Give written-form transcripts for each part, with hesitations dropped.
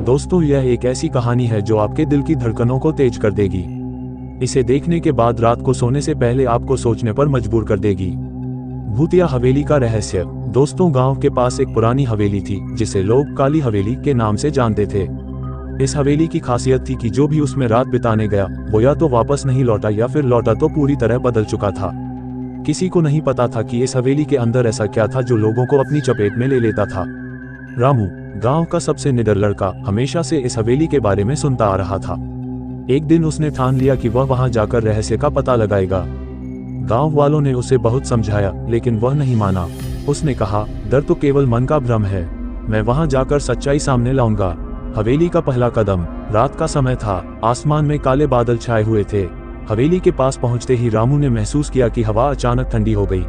दोस्तों, यह एक ऐसी कहानी है जो आपके दिल की धड़कनों को तेज कर देगी। इसे देखने के बाद रात को सोने से पहले आपको सोचने पर मजबूर कर देगी। भूतिया हवेली का रहस्य। दोस्तों, गांव के पास एक पुरानी हवेली थी जिसे लोग काली हवेली के नाम से जानते थे। इस हवेली की खासियत थी कि जो भी उसमें रात बिताने गया वो या तो वापस नहीं लौटा या फिर लौटा तो पूरी तरह बदल चुका था। किसी को नहीं पता था कि इस हवेली के अंदर ऐसा क्या था जो लोगों को अपनी चपेट में ले लेता था। रामू, गांव का सबसे निडर लड़का, हमेशा से इस हवेली के बारे में सुनता आ रहा था। एक दिन उसने ठान लिया कि वह वहां जाकर रहस्य का पता लगाएगा। गांव वालों ने उसे बहुत समझाया लेकिन वह नहीं माना। उसने कहा, डर तो केवल मन का भ्रम है, मैं वहां जाकर सच्चाई सामने लाऊंगा। हवेली का पहला कदम। रात का समय था, आसमान में काले बादल छाए हुए थे। हवेली के पास पहुंचते ही रामू ने महसूस किया कि हवा अचानक ठंडी हो गई।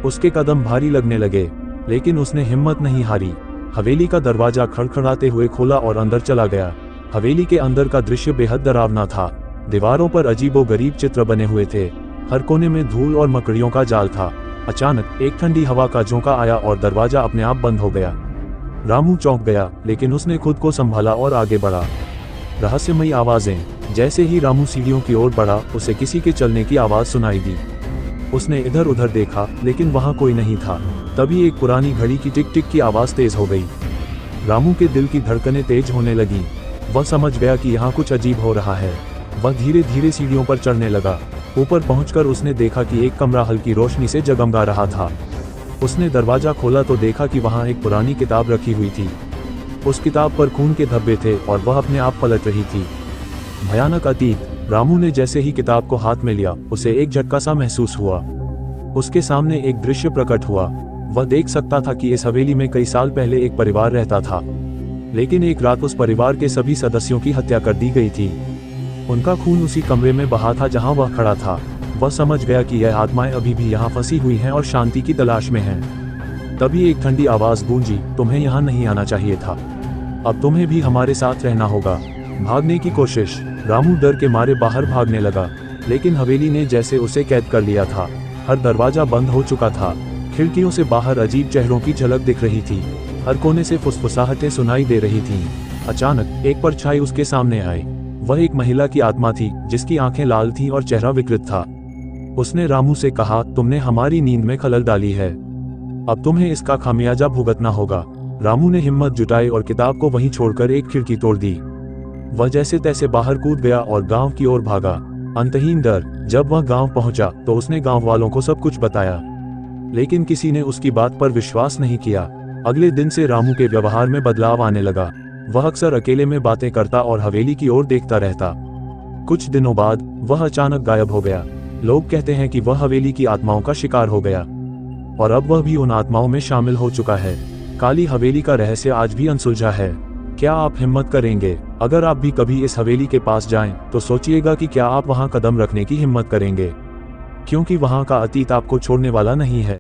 उसके कदम भारी लगने लगे, लेकिन उसने हिम्मत नहीं हारी। हवेली का दरवाजा खड़खड़ाते हुए खोला और अंदर चला गया। हवेली के अंदर का दृश्य बेहद डरावना था। दीवारों पर अजीबोगरीब चित्र बने हुए थे, हर कोने में धूल और मकड़ियों का जाल था। अचानक एक ठंडी हवा का झोंका आया और दरवाजा अपने आप बंद हो गया। रामू चौंक गया, लेकिन उसने खुद को संभाला और आगे बढ़ा। रहस्यमयी आवाजें। जैसे ही रामू सीढ़ियों की ओर बढ़ा, उसे किसी के चलने की आवाज सुनाई दी। उसने इधर उधर देखा, लेकिन वहां कोई नहीं था। तभी एक पुरानी घड़ी की टिक टिक की आवाज तेज हो गई। रामू के दिल की धड़कनें तेज होने लगी। वह समझ गया कि यहाँ कुछ अजीब हो रहा है। वह धीरे धीरे सीढ़ियों पर चढ़ने लगा। ऊपर पहुंचकर उसने देखा कि एक कमरा हल्की रोशनी से जगमगा रहा था। उसने दरवाजा खोला तो देखा कि वहां एक पुरानी किताब रखी हुई थी। उस किताब पर खून के धब्बे थे और वह अपने आप पलट रही थी। भयानक अतीत। रामू ने जैसे ही किताब को हाथ में लिया, उसे एक झटका सा महसूस हुआ। उसके सामने एक दृश्य प्रकट हुआ। वह देख सकता था कि इस हवेली में कई साल पहले एक परिवार रहता था, लेकिन एक रात उस परिवार के सभी सदस्यों की हत्या कर दी गई थी। उनका खून उसी कमरे में बहा था जहां वह खड़ा था। वह समझ गया कि यह आत्माएं अभी भी यहाँ फंसी हुई हैं और शांति की तलाश में हैं। तभी एक ठंडी आवाज गूंजी, तुम्हें यहाँ नहीं आना चाहिए था, अब तुम्हें भी हमारे साथ रहना होगा। भागने की कोशिश। रामू डर के मारे बाहर भागने लगा, लेकिन हवेली ने जैसे उसे कैद कर लिया था। हर दरवाजा बंद हो चुका था। खिड़कियों से बाहर अजीब चेहरों की झलक दिख रही थी। हर कोने से फुसफुसाहटें सुनाई दे रही थीं। अचानक एक परछाई उसके सामने आई। वह एक महिला की आत्मा थी जिसकी आंखें लाल थीं और चेहरा विकृत था। उसने रामू से कहा, तुमने हमारी नींद में खलल डाली है, अब तुम्हें इसका खामियाजा भुगतना होगा। रामू ने हिम्मत जुटाई और किताब को वहीं छोड़कर एक खिड़की तोड़ दी। वह जैसे तैसे बाहर कूद गया और गांव की ओर भागा। अंतहीन डर। जब वह गांव पहुंचा तो उसने गांव वालों को सब कुछ बताया, लेकिन किसी ने उसकी बात पर विश्वास नहीं किया। अगले दिन से रामू के व्यवहार में बदलाव आने लगा। वह अक्सर अकेले में बातें करता और हवेली की ओर देखता रहता। कुछ दिनों बाद वह अचानक गायब हो गया। लोग कहते हैं कि वह हवेली की आत्माओं का शिकार हो गया और अब वह भी उन आत्माओं में शामिल हो चुका है। काली हवेली का रहस्य आज भी अनसुलझा है। क्या आप हिम्मत करेंगे? अगर आप भी कभी इस हवेली के पास जाएं, तो सोचिएगा कि क्या आप वहां कदम रखने की हिम्मत करेंगे, क्योंकि वहां का अतीत आपको छोड़ने वाला नहीं है।